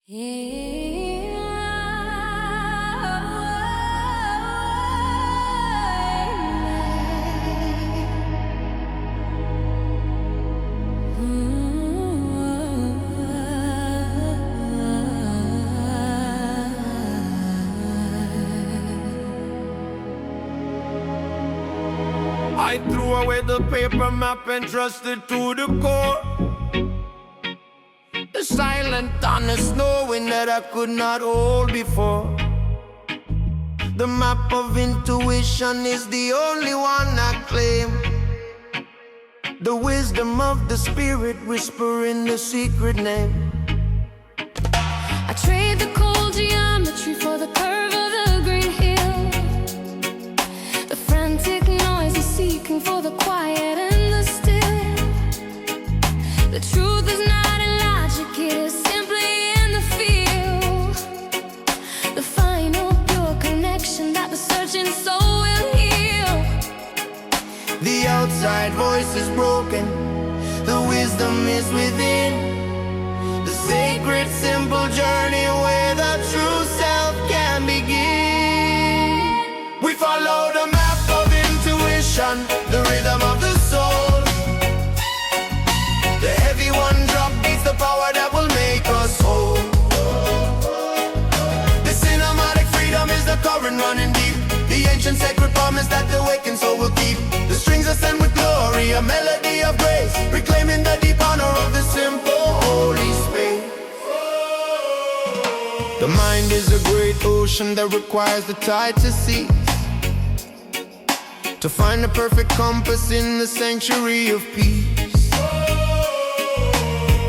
I threw away the paper map and trusted to the core. The silent honest knowing that I could not hold before. The map of intuition is the only one I claim. The wisdom of the spirit whispering the secret name. I trade the cold geometry for the curve of the green hill. The frantic noise is seeking for the quiet and the still. The truth is not in logic, it is simply in the feel. The final pure connection that the searching soul will heal. The outside voice is broken, the wisdom is within. The sacred simple journey where the true self can begin. We follow the map of intuition, the rhythm of the soul. The heavy one drop beats the power that will make us whole. The cinematic freedom is the current running deep. The ancient sacred promise that the wakened soul will keep. The strings ascend with glory, a melody of grace, reclaiming the deep honor of the simple holy space. The mind is a great ocean that requires the tide to cease, to find the perfect compass in the sanctuary of peace.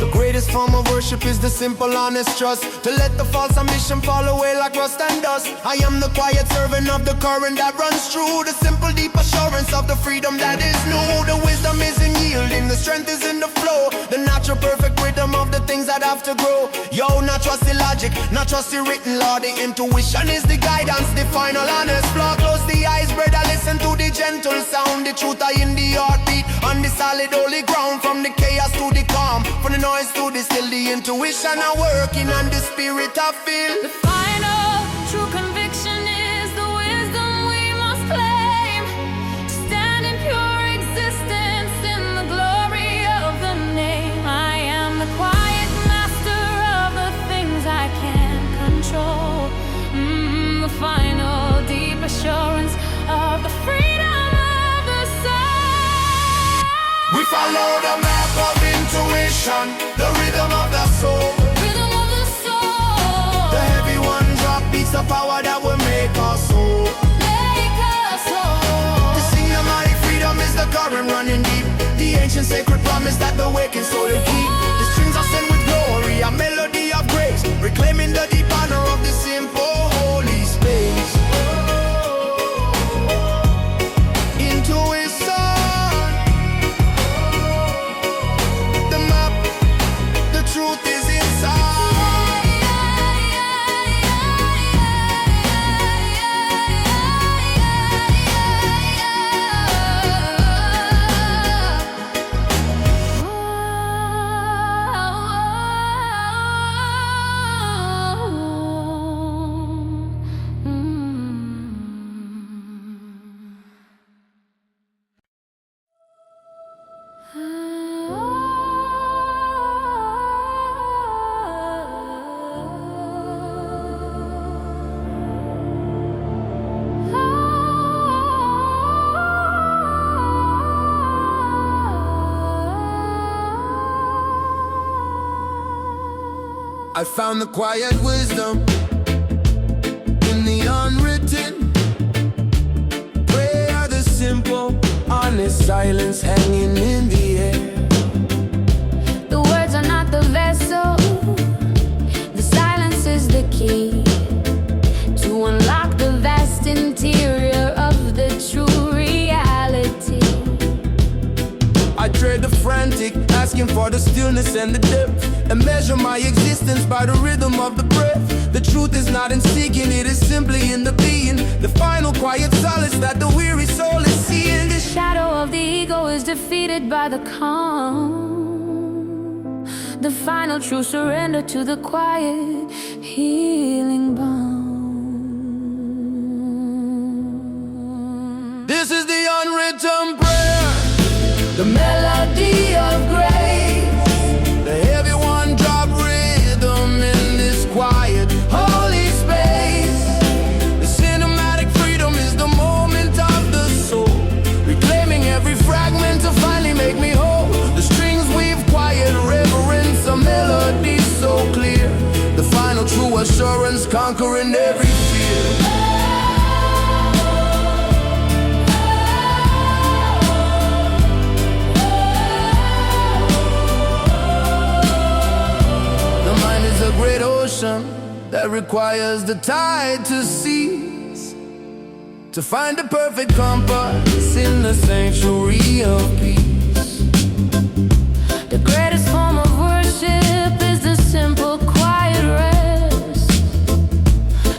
The greatest form of worship is the simple honest trust, to let the false ambition fall away like rust and dust. I am the quiet servant of the current that runs true, the simple deep assurance of the freedom that is new. The wisdom is in yielding, the strength is in the flow, the natural perfect rhythm of the things that have to grow. Yo, not trust the logic, not trust the written law. The intuition is the guidance, the final honest flaw. Close the eyes, brother, listen to the gentle sound. The truth are in the heartbeat, on the solid holy ground. From the chaos to the calm, from the noise to the still, the intuition are working and the spirit I feel. The final true conviction is the wisdom we must claim, to stand in pure existence in the glory of the name. I am the quiet master of the things I can't control. The final deep assurance of the freedom of the soul. We follow the map of intuition, the rhythm of the soul. Rhythm of the soul. The heavy one drop beats the power that will make us whole. Make us whole. The cinematic freedom is the current running deep. The ancient sacred promise that the wakened soul will keep. The strings are sent with glory, a melody of grace, reclaiming the deep honor of the simple holy space. Intuition, the map, the truth is inside. I found the quiet wisdom in the unwritten. Prayer, the simple, honest silence hanging in the air. The words are not the vessel, the silence is the key to unlock the vast interior of the true reality. I trade the frantic, asking for the stillness and the depth, and measure my existence by the rhythm of the breath. The truth is not in seeking, it is simply in the being, the final quiet solace that the weary soul is seeing. The shadow of the ego is defeated by the calm. the final true surrender to the quiet, healing balm. This is the unwritten prayer, The melody of grace, the heavy one-drop rhythm in this quiet, holy space. The cinematic freedom is the moment of the soul, reclaiming every fragment to finally make me whole. The strings weave quiet reverence, a melody so clear, the final true assurance conquering every fear. A great ocean that requires the tide to cease, to find the perfect compass in the sanctuary of peace. the greatest form of worship is the simple, quiet rest,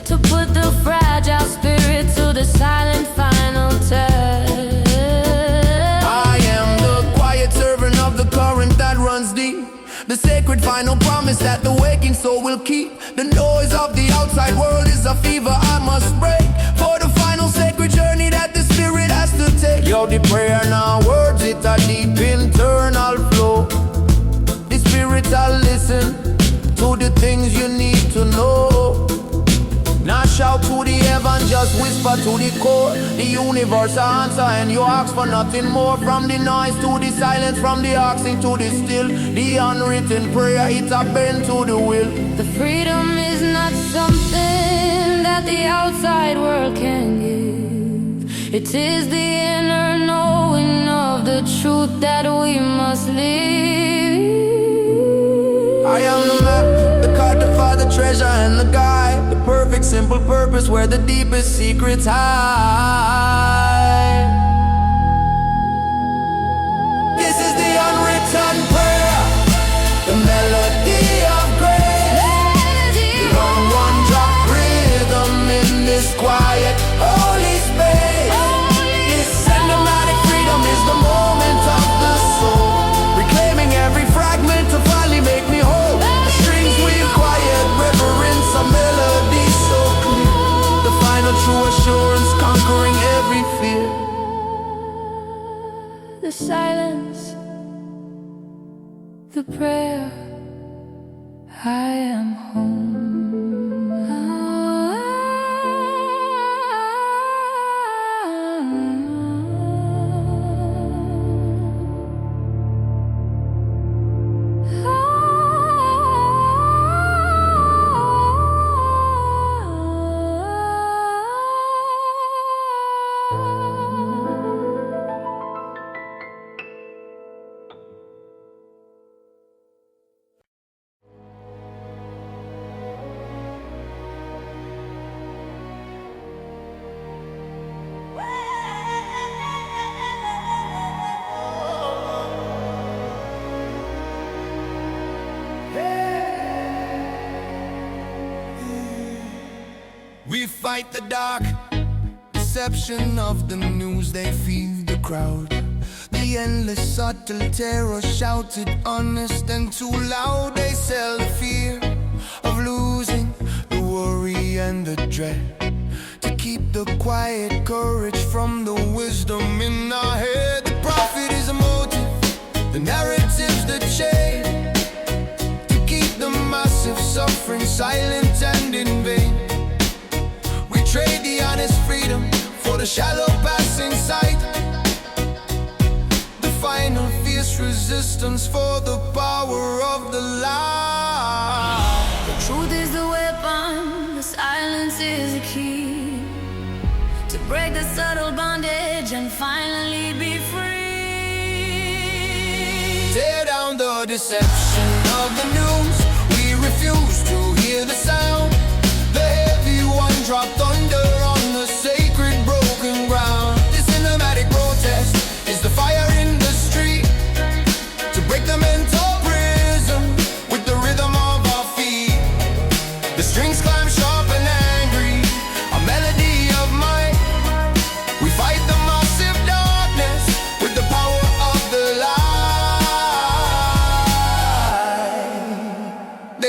to put the fragile spirit to the silent final test. I am the quiet servant of the current that runs deep, the sacred final promise that the waking soul will keep. The noise of the outside world is a fever I must break, for the final sacred journey that the spirit has to take. Yo, the prayer now words, it a deep internal flow. The spirit will listen to the things you need to know. Now shout to the heaven, just whisper to the core. The universe answer and you ask for nothing more. From the noise to the silence, from the asking to the still. The unwritten prayer, it's a bend to the will. The freedom is not something that the outside world can give. It is the inner knowing of the truth that we must live. I am the map, the card to find the treasure and the guide, the perfect simple purpose where the deepest secrets hide. This is the unwritten prayer, the melody of grace, the one-drop rhythm in this quiet, holy space. This cinematic freedom is the moment of the soul, reclaiming every fragment to finally make me whole. The strings weave quiet reverence, a melody so clear, the final true assurance conquering every fear. The silence, the prayer, I am home. We fight the dark deception of the news, they feed the crowd. The endless subtle terror shouted honest and too loud. They sell the fear of losing, the worry and the dread, to keep the quiet courage from the wisdom in our head. The prophet is a motive, the narrative's the chain, to keep the massive suffering silent and in vain. We trade the honest freedom for the shallow passing sight, the final fierce resistance for the power of the lie. The truth is the weapon, the silence is the key, to break the subtle bondage and finally be free. Tear down the deception of the news, we refuse to hear the sound. The heavy one-drop thunder on the sacred broken ground. This cinematic protest is the fire in the street, to break the mental prison with the rhythm of our feet. The strings climb sharp and angry, a melody of might. We fight the massive darkness with the power of the light.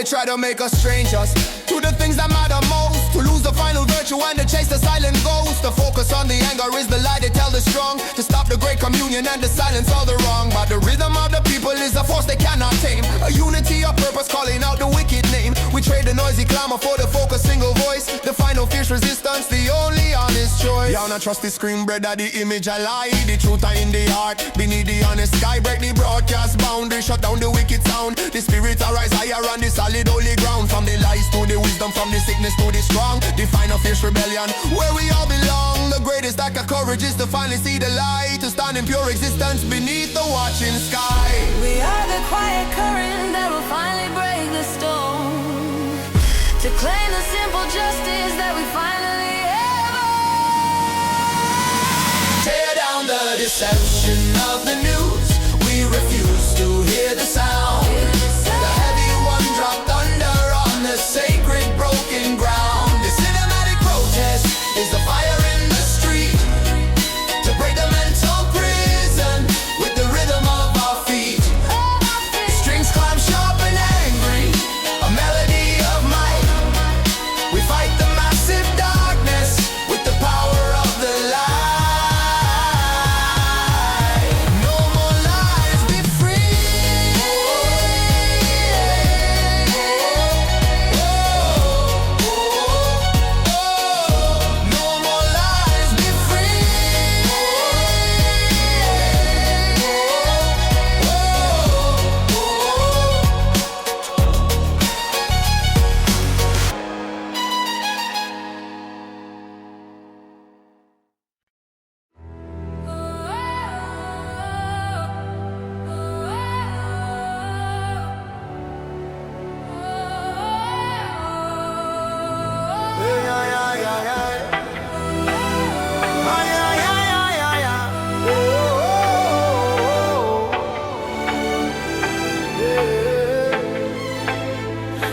try to make us strangers to the things that matter most. To lose the final virtue and to chase the silent ghost. To focus on the anger is the lie they tell the strong. To stop the great communion and to silence all the wrong. But the rhythm of the people is a force they cannot tame. A unity of purpose calling out the wicked name. We trade the noisy clamor for the focus single voice. The final fierce resistance, the only honest choice. Y'all not trust the screen bread of the image I lie. The truth are in the heart, beneath the honest sky. Break the broadcast boundary, shut down the wicked sound. The spirits arise higher on the solid holy ground. From the lies to the wisdom, from the sickness to the strong. The final fierce rebellion, where we all belong. The greatest act of courage is to finally see the light. To stand in pure existence beneath the watching sky. We are the quiet current that will finally break the stone. To claim the simple justice that we finally ever. Tear down the deception of the news. We refuse to hear the sound. The heavy one dropped under on the sacred broken ground. The cinematic protest is the fire in the street. To break the mental prison with the rhythm of our feet. Strings climb sharp and angry, a melody of might. We fight the massive darkness with the power of the light. No more lies, be free. No more lies, be free.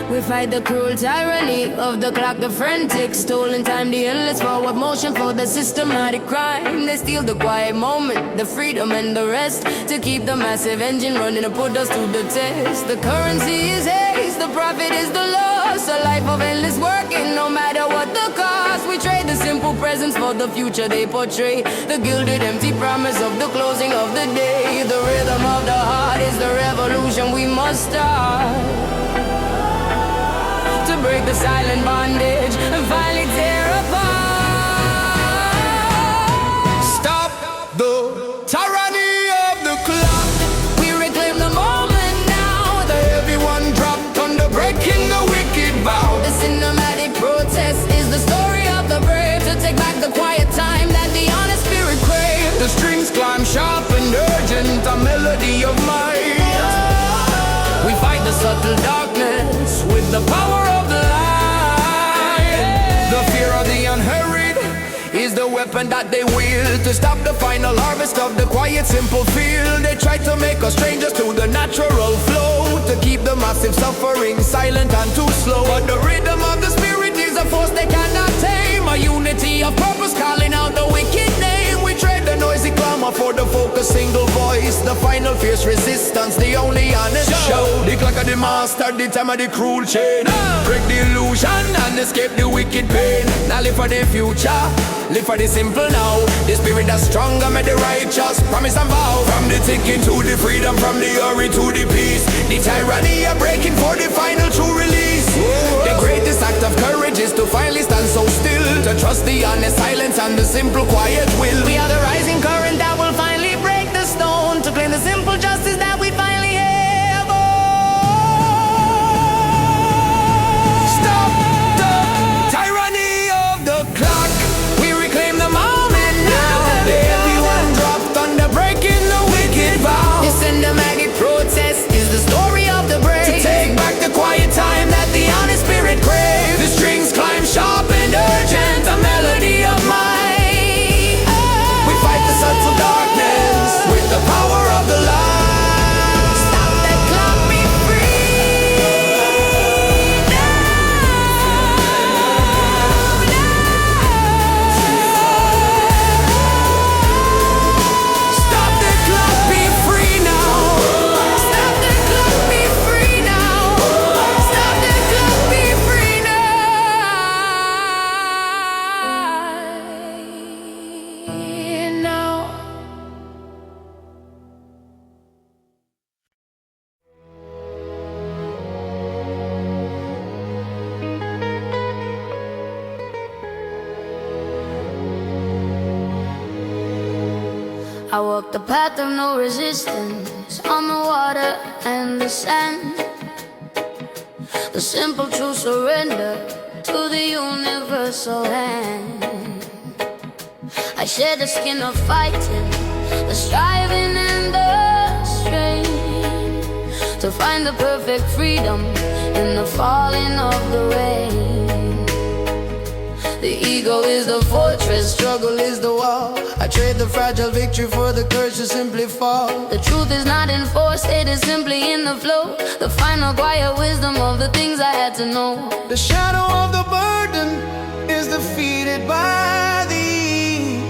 We fight the cruel tyranny of the clock, the frantic stolen time, the endless forward motion for the systematic crime. They steal the quiet moment, the freedom and the rest, to keep the massive engine running and put us to the test. The currency is haste, the profit is the loss, a life of endless working no matter what the cost. We trade the simple presence for the future they portray, the gilded empty promise of the closing of the day. The rhythm of the heart is the revolution we must start. To break the silent bondage and finally tear apart. Stop the tyranny of the clock. We reclaim the moment now. The heavy one dropped under breaking the wicked vow. The cinematic protest is the story of the brave, to take back the quiet time that the honest spirit craves. The strings climb sharp and urgent, a melody of might. We fight the subtle darkness with the power of the light. The fear of the unhurried is the weapon that they wield to stop the final harvest of the quiet, simple field. They try to make us strangers to the natural flow, to keep the massive suffering silent and too slow. But the rhythm of the spirit is a force they cannot tame, a unity of purpose calling out the wicked name. We trade the noisy clamor for the focus single voice, the final fierce resistance, the only honest show. The clock of the master, the time of the cruel chain. Break the illusion and escape the wicked pain. Now live for the future, live for the simple now. The spirit that's stronger, made the righteous promise and vow. From the thinking to the freedom, from the hurry to the peace. The tyranny are breaking for the final true release. The greatest act of courage is to finally stand so still, to trust the honest silence and the simple quiet will. We are the rising current that will finally break the stone, to claim the simple justice that we finally have. Stop the tyranny of the clock. We reclaim the moment now. The heavy one dropped under breaking the wicked vow. The cinematic protest is the story of the brave, To take back the quiet time that the honest spirit craves. The strings climb sharp and urgent, a melody of might. I walk the path of no resistance on the water and the sand. The simple true surrender to the universal hand. I share the skin of fighting, the striving and the strain, to find the perfect freedom in the falling of the rain. The ego is the fortress, struggle is the wall. I trade the fragile victory for the courage to simply fall. The truth is not enforced, it is simply in the flow. The final quiet wisdom of the things I had to know. The shadow of the burden is defeated by the ease.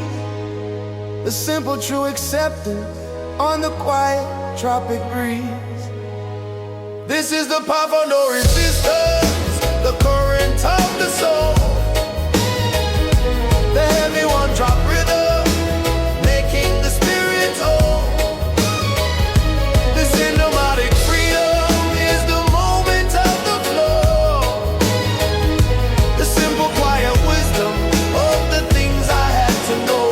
The simple true acceptance on the quiet tropic breeze. This is the path of no resistance, the current of the soul. The heavy one drop rhythm, making the spirit whole. The cinematic freedom is the moment of the flow. The simple quiet wisdom of the things I had to know.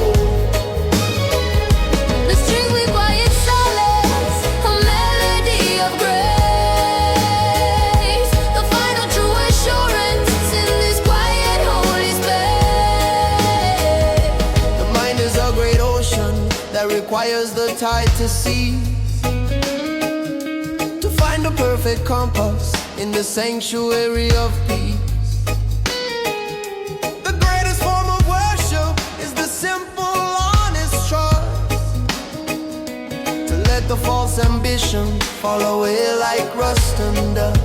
The strings we quiet silence, a melody of grace. The final true assurance in this quiet holy space. The mind is a great ocean that requires the tide to cease, to find the perfect compass in the sanctuary of peace. The greatest form of worship is the simple, honest trust, to let the false ambition fall away like rust and dust.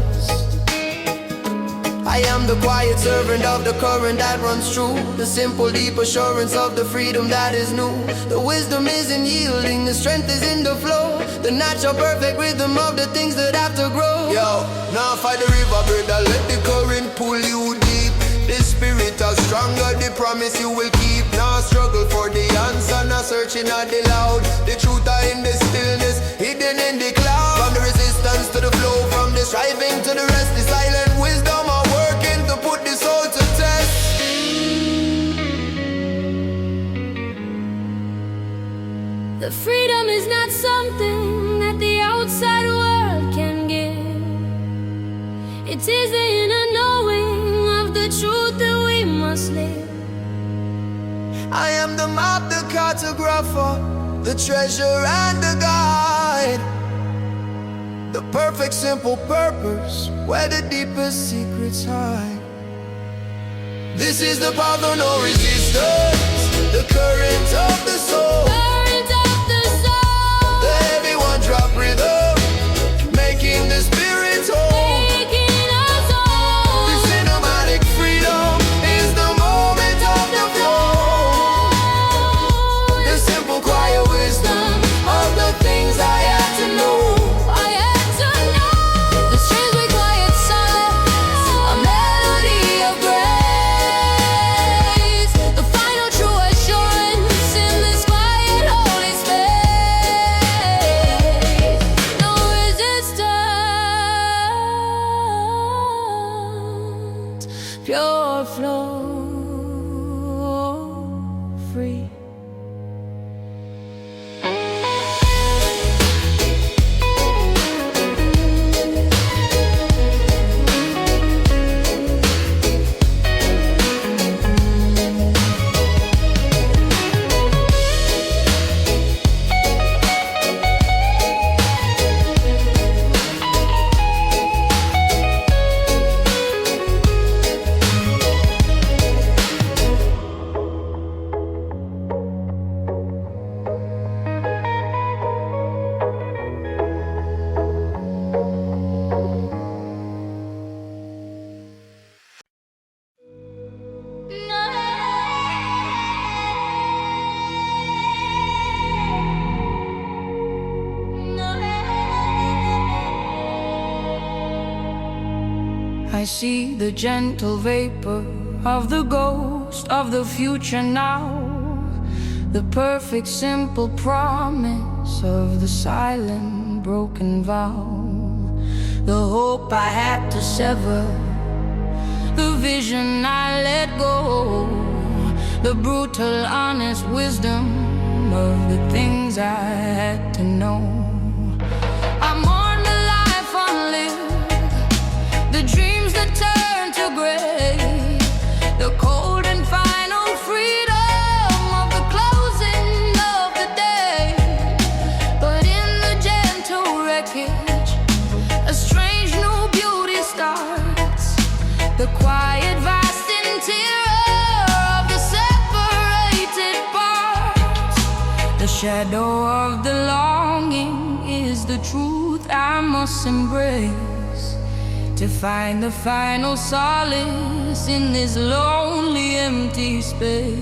I am the quiet servant of the current that runs true, the simple deep assurance of the freedom that is new. The wisdom is in yielding, the strength is in the flow, the natural perfect rhythm of the things that have to grow. Yo, now fight the river, brother, let the current pull you deep. The spirit is stronger, the promise you will keep. Now struggle for the answer, now searching at the loud. The truth are in the stillness, hidden in the cloud. From the resistance to the flow, from the striving to the rest, the silent wisdom are working to put the soul to test. The freedom is not something that the outside world can give. It is the inner knowing of the truth that we must live. I am the map, the cartographer, the treasure and the guide. The perfect simple purpose where the deepest secrets hide. This is the path of no resistance, the current of the soul. Current of the soul. The heavy one drop rhythm, making the spirit whole. Making us whole. The cinematic freedom is the moment of the flow. The simple quiet wisdom of the things I had to know. I had to know. The strings we quiet silence, a melody of grace. The final true assurance in this quiet holy space. No resistance, pure flow, free. I see the gentle vapor of the ghost of the future now, the perfect simple promise of the silent broken vow, the hope I had to sever, the vision I let go, the brutal honest wisdom dream of the things I had to know. I mourn the life unlived, the dreams that turn to gray, the cold and final freedom of the closing of the day. But in the gentle wreckage, a strange new beauty starts, the quiet vast interior of the separated parts. The shadow of the longing is the truth I must embrace, to find the final solace in this lonely empty space.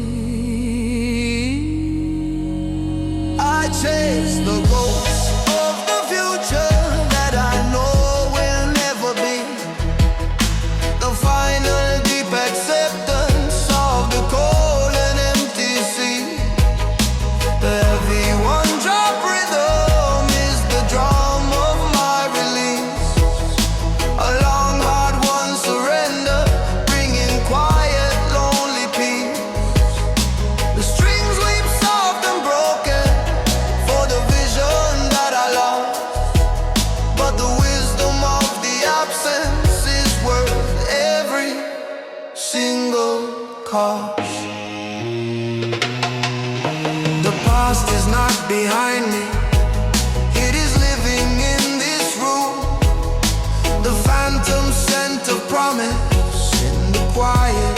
I chase the ghosts of the future that I know will never be, the final deep acceptance of the cold and empty sea. The heavy one drop rhythm is the drum of my release, a long hard one surrender, bringing quiet lonely peace. The strings weep soft and broken for the vision that I lost, but the wisdom of the absence is worth every single cost. The past is not behind me, it is living in this room, the phantom scent of promise in the quiet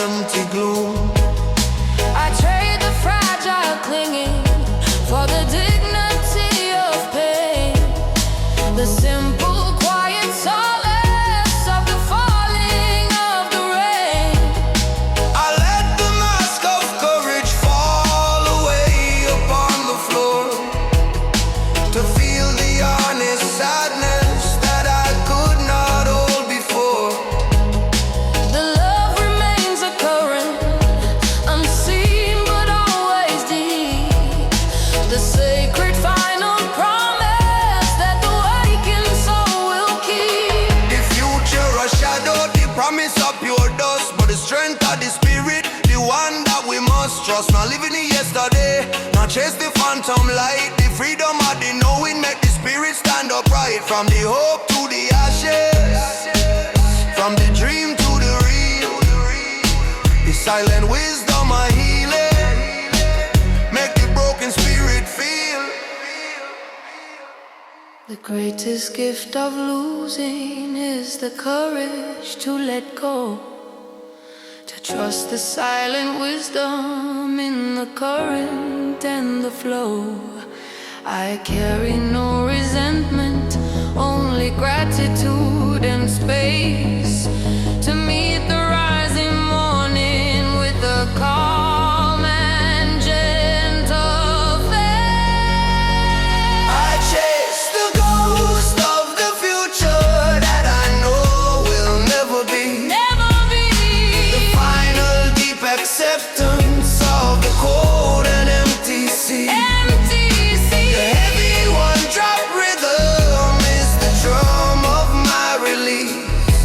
empty gloom. I trade the fragile clinging for the dignity of pain, the simple quiet solace of the falling of the rain. I let the mask of courage fall away upon the floor, to feel the honest sadness that I could not hold before. The love remains a current, unseen but always deep, the sacred final promise that the wakened soul will keep. The future a shadow, the promise of pure dust, but the strength of the spirit, the one that we must trust. Not living in yesterday, not chase the phantom light, the freedom of the knowing make the spirit stand upright. From the hope to the ashes, from the dream to the real, the silent wisdom of healing, make the broken spirit feel. The greatest gift of losing is the courage to let go, to trust the silent wisdom in the current and the flow. I carry no resentment, only gratitude and space, to meet the rising morning with a calm and gentle faith. I chase the ghost of the future that I know will never be, Never be the final deep acceptance of the cold and empty sea. empty sea. The heavy one drop rhythm is the drum of my release,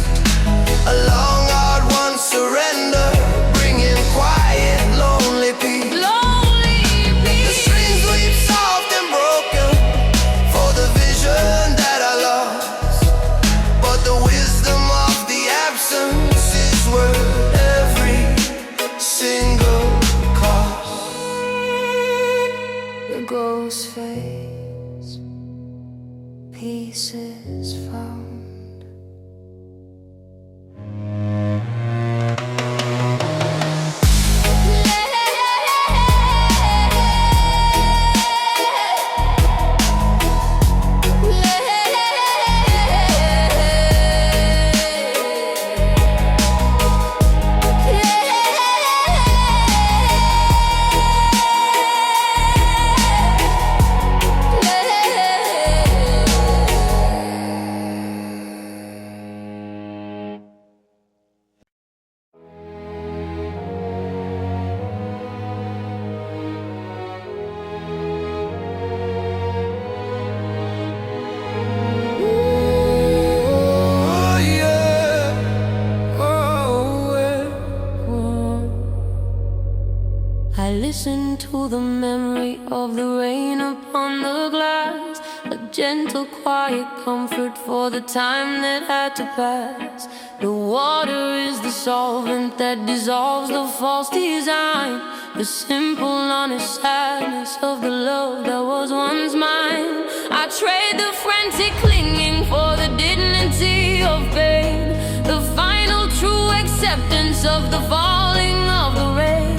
listen to the memory of the rain upon the glass, a gentle, quiet comfort for the time that had to pass. The water is the solvent that dissolves the false design, the simple, honest sadness of the love that was once mine. I trade the frantic clinging for the dignity of pain, the final true acceptance of the falling of the rain.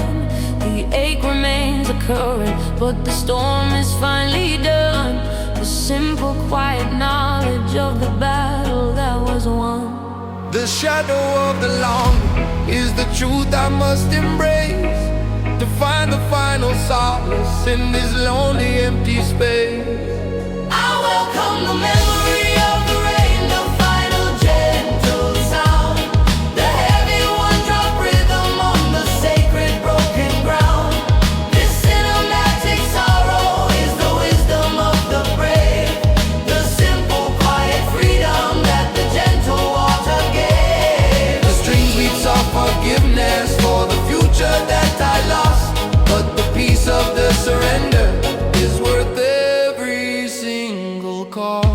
The ache remains occurring, but the storm is finally done. The simple, quiet knowledge of the battle that was won. The shadow of the longing is the truth I must embrace, to find the final solace in this lonely, empty space. I welcome the memory of the rain, the final gentle sound, the heavy one-drop rhythm on the sacred broken ground. This cinematic sorrow is the wisdom of the brave, the simple, quiet freedom that the gentle water gave. The strings weeps of forgiveness for the future that I lost, but the peace of the surrender is worth every single cost.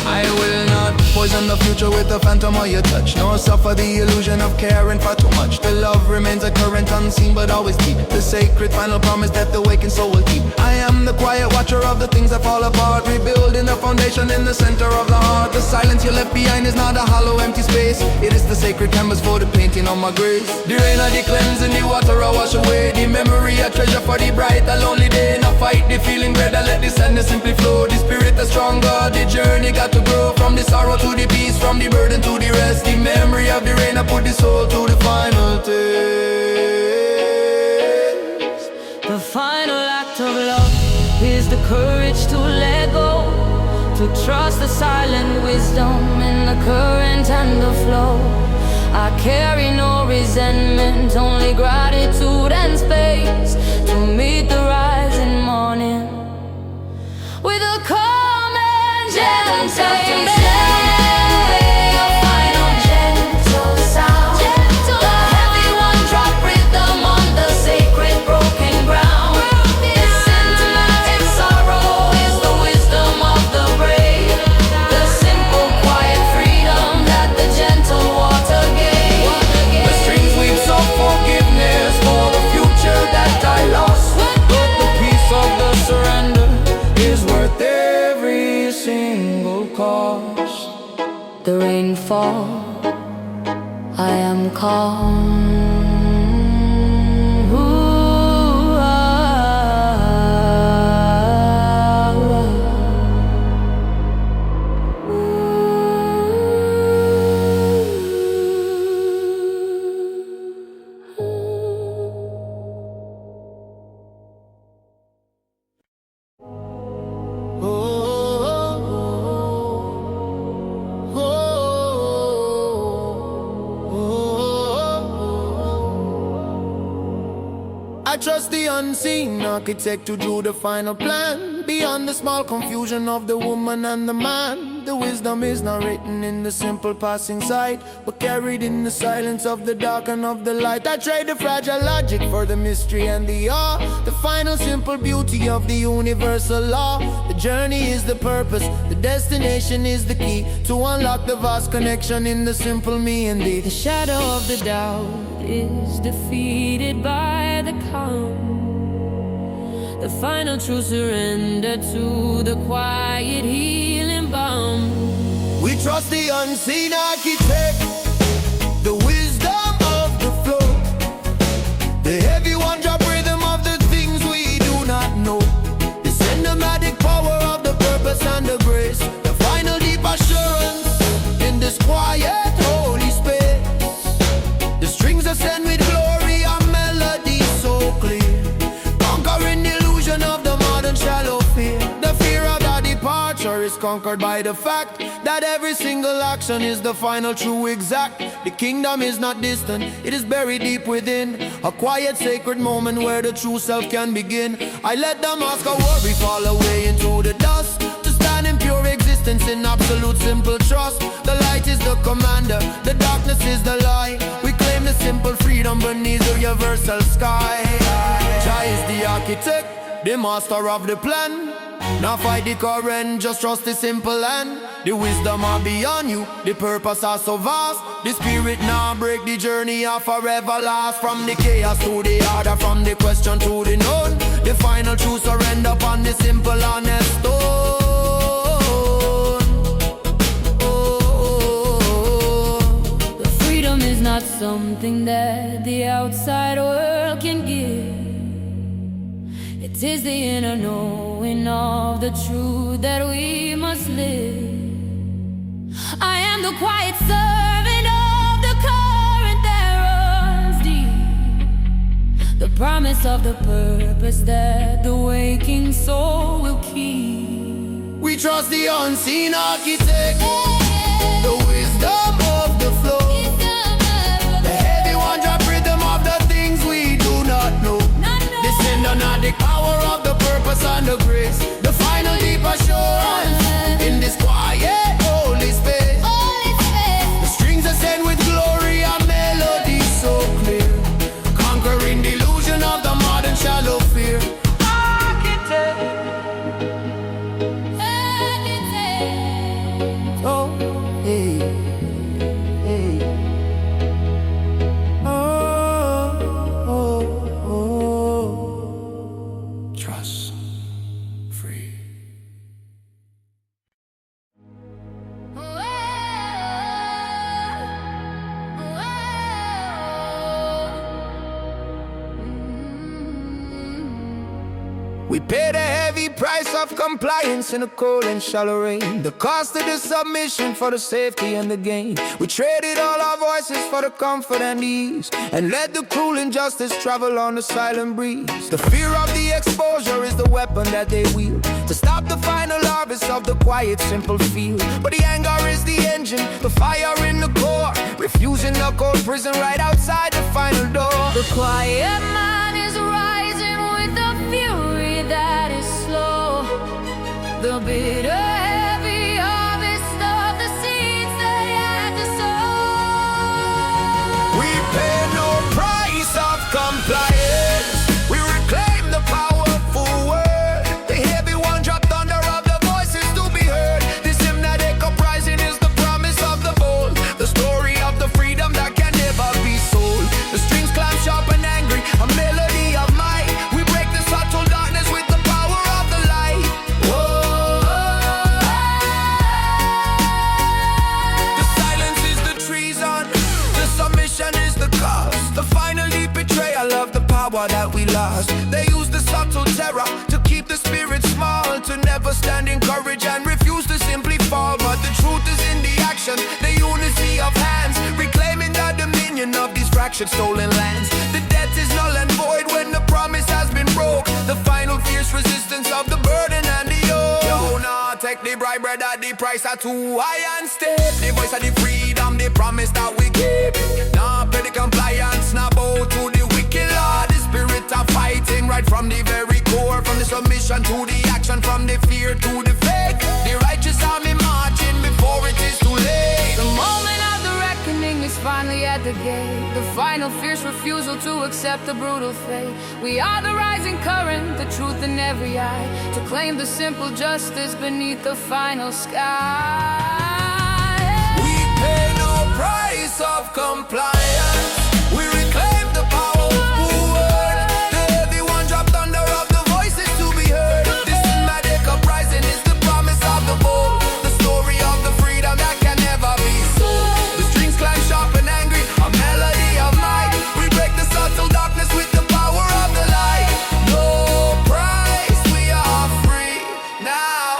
I will not poison the future with the phantom of your touch, nor suffer the illusion of caring for too much. The love remains a current, unseen but always deep, the sacred final promise that the awakened soul will keep. I am the quiet watcher of the things that fall apart, rebuilding the foundation in the center of the heart. The silence you left behind is not a hollow, empty space. It is the sacred canvas for the painting on my grace. The rain of the cleansing, the water I wash away, the memory a treasure for the bright, a lonely day. Not fight the feeling better, let the sadness simply flow. The spirit is stronger, the journey got to grow, from the sorrow to the peace, from the burden to the rest. The memory of the rain, I put the soul to the final taste. The final act of love is the courage to let go, to trust the silent wisdom in the current and the flow. I carry no resentment, only gratitude and space, to meet the rising morning with a calm and gentle. The rain falls, I am calm. I trust the unseen architect who drew the final plan, beyond the small confusion of the woman and the man. The wisdom is not written in the simple passing sight, but carried in the silence of the dark and of the light. I trade the fragile logic for the mystery and the awe, the final simple beauty of the universal law. The journey is the purpose, the destination is the key, to unlock the vast connection in the simple me and thee. The shadow of the doubt is defeated by the calm, the final true surrender to the quiet healing balm. We trust the unseen architect, the wisdom of the flow, the heavy one-drop rhythm of the things we do not know, the cinematic power of the purpose and the grace, the final deep assurance in this quiet holy space. The strings ascend with glory and melodies so clear, conquering the illusion of the modern shallow fear. The fear of the departure is conquered by the fact that every single action is the final true exact. The kingdom is not distant, it is buried deep within, a quiet sacred moment where the true self can begin. I let the mask of worry fall away into the dust, to stand in pure existence in absolute simple trust. The light is the commander, the darkness is the lie. We claim the simple freedom beneath the universal sky. Jah is the architect, the master of the plan. Now fight the current, just trust the simple land. The wisdom are beyond you, the purpose are so vast. The spirit now break, the journey are forever last. From the chaos to the order, from the question to the known. The final truth surrender upon the simple honest stone. The freedom is not something that the outside world can give. It is the inner knowing of the truth that we must live. I am the quiet servant of the current that runs deep, the promise of the purpose that the waking soul will keep. We trust the unseen architect, the wisdom of the flow, the heavy one drop rhythm of the things we do not know. The symbiotic power of the purpose and the grace, the final deep assurance in this quiet holy space. The strings ascend with glory and melodies so clear, conquering the illusion of the modern shallow fear. Architect, oh, hey, hey. Trust, free. We paid a heavy price of compliance in the cold and shallow rain, the cost of the submission for the safety and the gain. We traded all our voices for the comfort and ease, and let the cruel injustice travel on the silent breeze. The fear of the exposure is the weapon that they wield to stop the final harvest of the quiet, simple field. But the anger is the engine, the fire in the core, refusing the cold prison right outside the final door. The quiet man is rising with the fury that is slow. The bitter, heavy harvest of the seeds they had to sow. We pay no price of compliance. We reclaim the powerful word. The heavy one drop thunder of the voices to be heard. This hymnatic uprising is the promise of the bold, the story of the freedom that can never be sold. The strings climb sharp and angry, a melody of might. We break the subtle darkness with the power of the light. Whoa. The silence is the treason, the submission is the cost, the final deep betrayal of the power that we lost. They use the subtle terror to keep the spirit small, to never stand in courage and refuse to simply fall. But the truth is in the action, the unity of hands, reclaiming the dominion of these fractured stolen lands. The debt is null and void when the promise has been broke, the final fierce resistance of the burden and the yoke. Yo, nah, take the bribe, brother, the price are too high and steep. The voice of the freedom, the promise that we keep. Nah, pay the compliance, nah, bow to the wicked law. The spirit of fighting right from the very core, from the submission to the action, from the fear to the faith. The righteous army marching before it is too late. The moment of the reckoning is finally at the gate, the final fierce refusal to accept the brutal fate. We are the rising current, the truth in every eye, to claim the simple justice beneath the final sky. We pay no price of compliance. We reclaim the powerful word. The heavy one drop thunder of the voices to be heard. This cinematic uprising is the promise of the bold, the story of the freedom that can never be sold. The strings climb sharp and angry, a melody of might. We break the subtle darkness with the power of the light. No price, we are free now.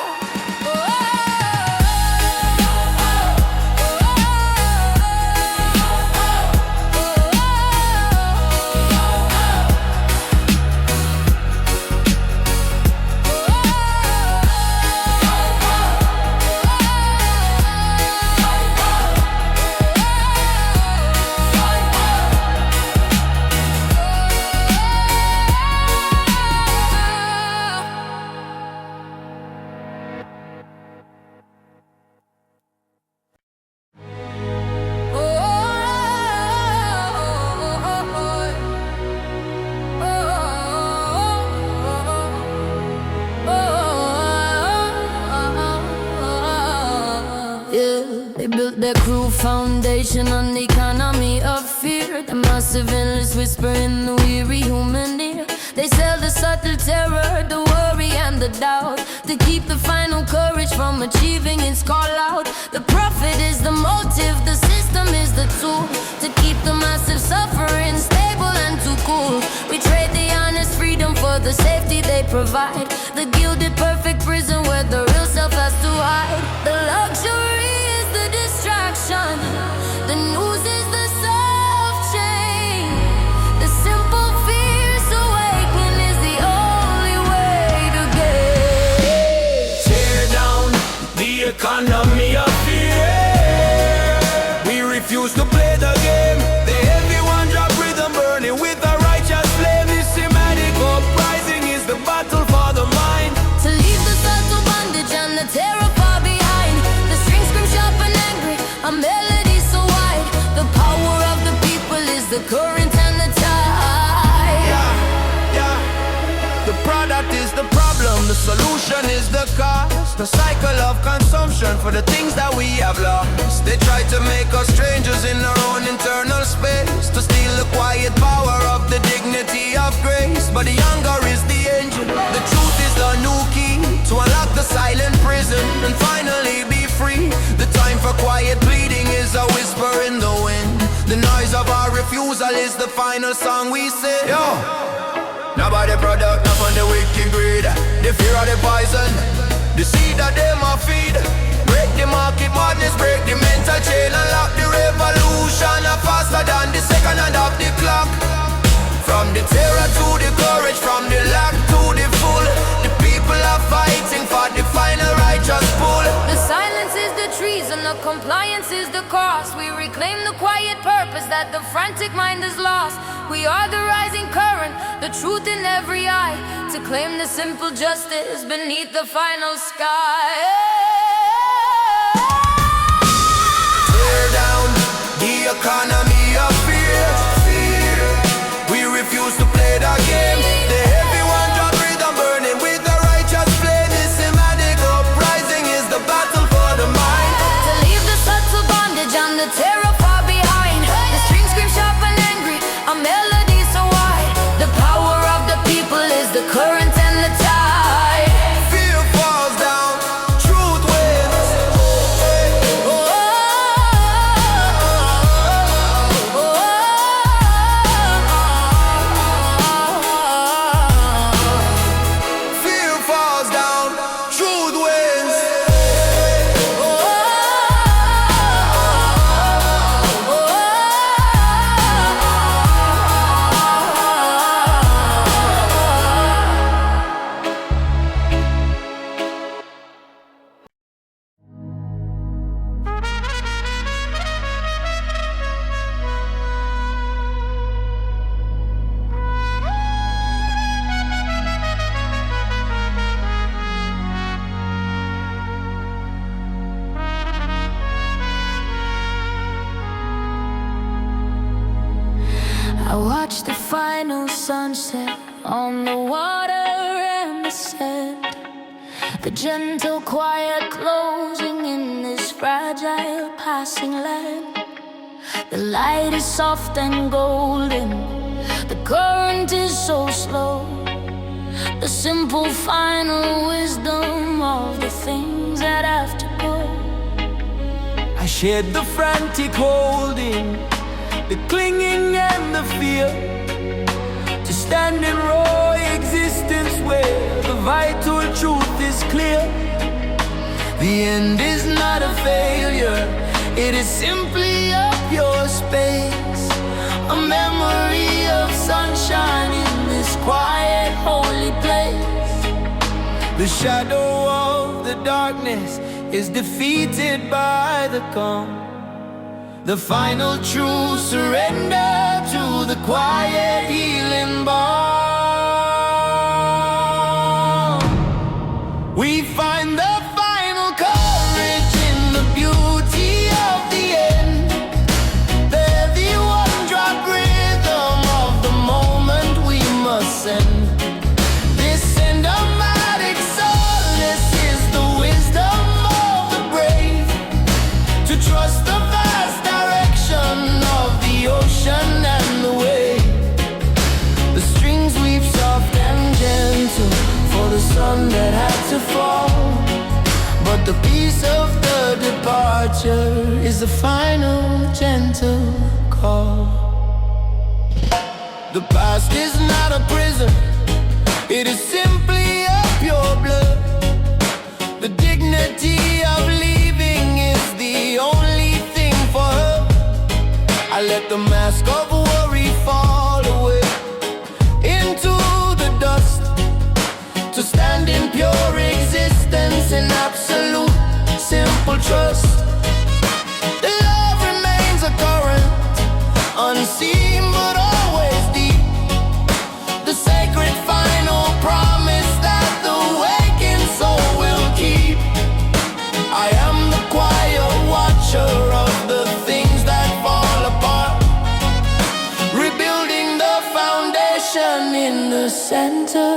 built their cruel foundation on the economy of fear. The massive endless whisper in the weary human ear. They sell the subtle terror, the worry and the doubt, to keep the final courage from achieving its call out. The profit is the motive, the system is the tool, to keep the massive suffering stable and too cool. We trade the honest freedom for the safety they provide, the gilded perfect prison where the real self has to hide. The luxury is the distraction, the news is the soft chain. The simple fierce awakening is the only way to get. Tear down the economy of fear. We refuse to play the game. The heavy one drop rhythm burning with a righteous flame. This Sinematic uprising is the battle for the mind. To leave the subtle bondage and the terror far behind. The strings scream sharp and angry, a melody so wide. The power of the people is the current and the tide. Yeah. The product is the problem, the solution is the cause. The cycle of consumption for the things that we have lost. They try to make us strangers in our own internal space, to steal the quiet power of the dignity of grace. But the hunger is the engine, the truth is the new key, to unlock the silent prison and finally be free. The time for quiet pleading is a whisper in the wind. The noise of our refusal is the final song we sing. Yo! Nobody product, not on the wicked greed. The fear of the poison, the seed that they must feed. Break the market madness, break the mental chain, unlock the revolution faster than the second hand of the clock. From the terror to the courage, from the lack to the full, the people are fighting for the final righteous pull. The silence is the treason, the compliance is the cost. We reclaim the quiet purpose that the frantic mind has lost. We are the rising current, the truth in every eye, to claim the simple justice beneath the final sky. Tear down the economy of fear. We refuse to play the game. The heavy one drop rhythm burning with a righteous flame. This Sinematic uprising is the battle for the mind. To leave the subtle bondage and the terror far behind. The strings scream sharp and angry, a melody so wide. The power of the people is the current and the tide. Fear falls down, truth wins. Fear falls down, truth wins. I watch the final sunset on the water and the sand, the gentle quiet closing in this fragile passing land. The light is soft and golden, the current is so slow. The simple final wisdom of the things that have to go. I shared the frantic holding, the clinging and the fear, to stand in raw existence where the vital truth is clear. The end is not a failure, it is simply a pure space, a memory of sunshine in this quiet, holy place. The shadow of the darkness is defeated by the calm. The final true surrender to the quiet healing balm. We find the final courage in the beauty of the end. The heavy one drop rhythm of the moment we must send. This cinematic solace is the wisdom of the brave, to trust the peace of the departure is the final gentle call. The past is not a prison, it is simply a pure blood. The dignity of leaving is the only thing for her. I let the mask of worry fall away into the dust, to stand in pure existence in absolute simple trust. The love remains a current, unseen but always deep. The sacred final promise that the waking soul will keep. I am the quiet watcher of the things that fall apart, rebuilding the foundation in the center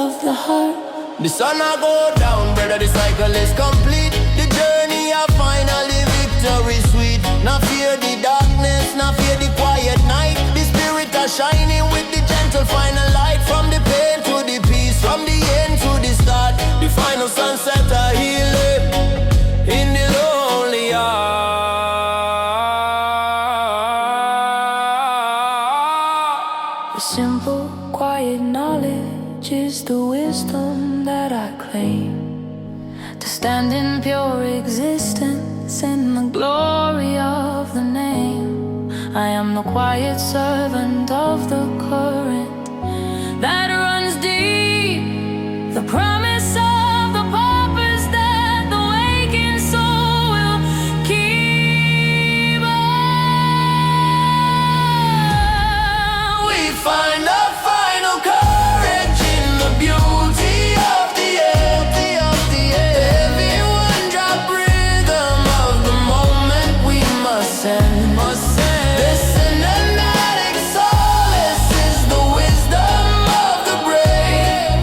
of the heart. The sun I go down, brother, the cycle is complete. The journey of finally victory sweet. Not fear the darkness, not fear the quiet night. The spirit are shining with the gentle final light. From the pain to the peace, from the end to the start. The final sunset are healing in the lonely heart. The simple, quiet knowledge is the wisdom that I claim, to stand in pure existence in the glory of the name. I am the quiet servant of the current that runs deep, the promise of the purpose that the waking soul will keep. We find a final courage in the beauty of the end. Everyone drop rhythm of the moment we must send. The cinematic solace is the wisdom of the brave,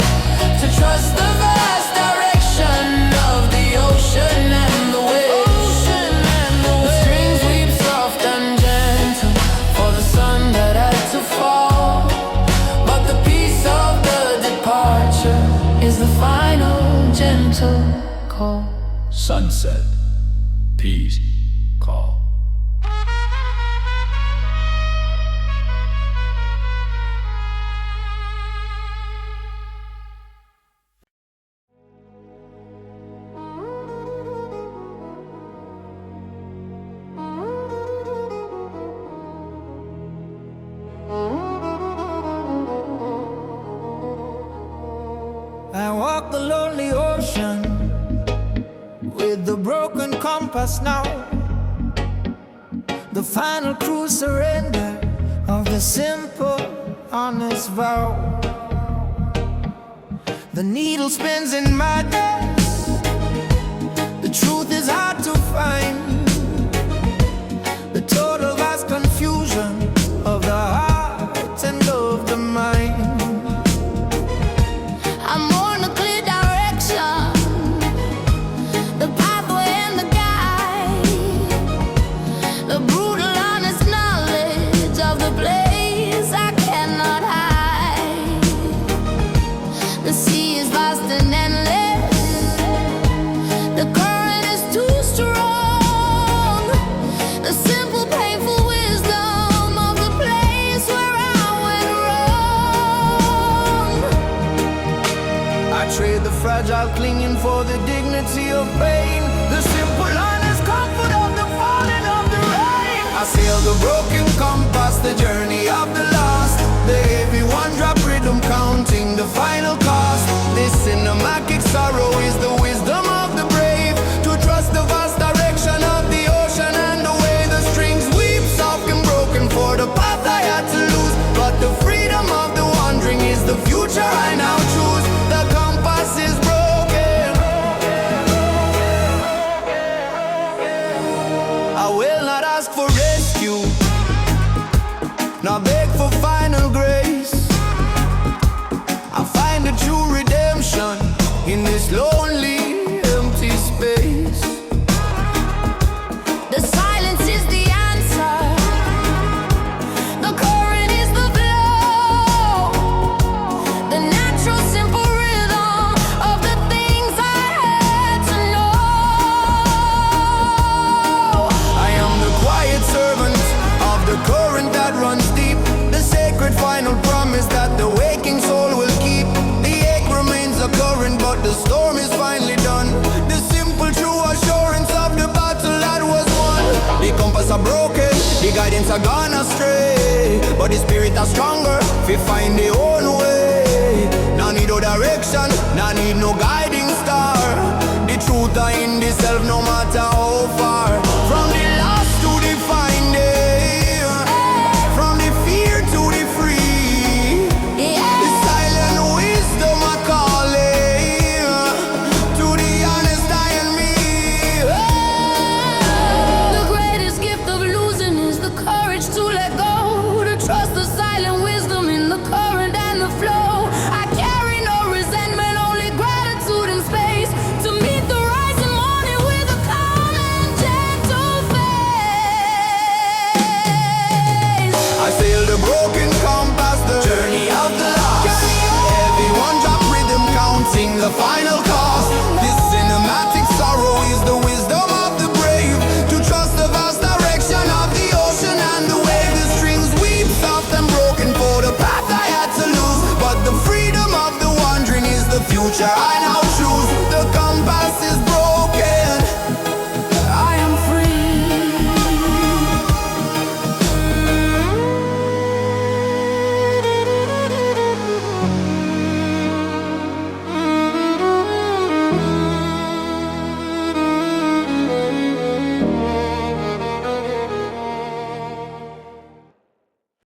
to trust the vast direction of the ocean and the waves. The strings weep soft and gentle for the sun that had to fall, but the peace of the departure is the final gentle call. Sunset, peace, call. I walk the lonely ocean with the broken compass now. The final cruise surrender of the simple, honest vow. The needle spins in madness, the truth is hard to find. The total vast confusion of the heart and of the mind. I'm on a clear direction, the pathway and the guide, the brutal honest knowledge of the place I cannot hide. The sea is vast and endless, the current is too strong. The simple painful wisdom of the place where I went wrong. I trade the fragile clinging for the dignity of pain, the simple honest comfort of the falling of the rain. I sail the broken compass, the journey of the lost, the heavy one-drop rhythm counting the final cost. This cinematic sorrow is the wisdom of the brave, to trust the vast direction of the ocean and the way the strings weep soft and broken for the path I had to lose. But the freedom of the wandering is the future I now choose. The compass is broken, I will not ask for rescue, nor beg for final grace. I find a true redemption in this lonely, empty space. The silence is the answer, the current is the flow, the broken, the guidance are gone astray. But the spirit are stronger, we find their own way. No need no direction, no need no guiding star. The truth are in the self, no matter how far. From the lost to the finding, from the fear to the free. The silent wisdom I calling to the honest I and me. The greatest gift of losing is the courage to let go, to trust the silent wisdom in the current and the flow. I carry no resentment, only gratitude and space to meet the rising morning with a calm and gentle face. I sail the broken compass, the journey of the lost. Everyone drop rhythm, counting the final cost. This cinematic sorrow is the wisdom of the brave, to trust the vast direction of the ocean and the wave. The strings weep soft and broken for the path I had to lose, but the freedom of the wandering is the future I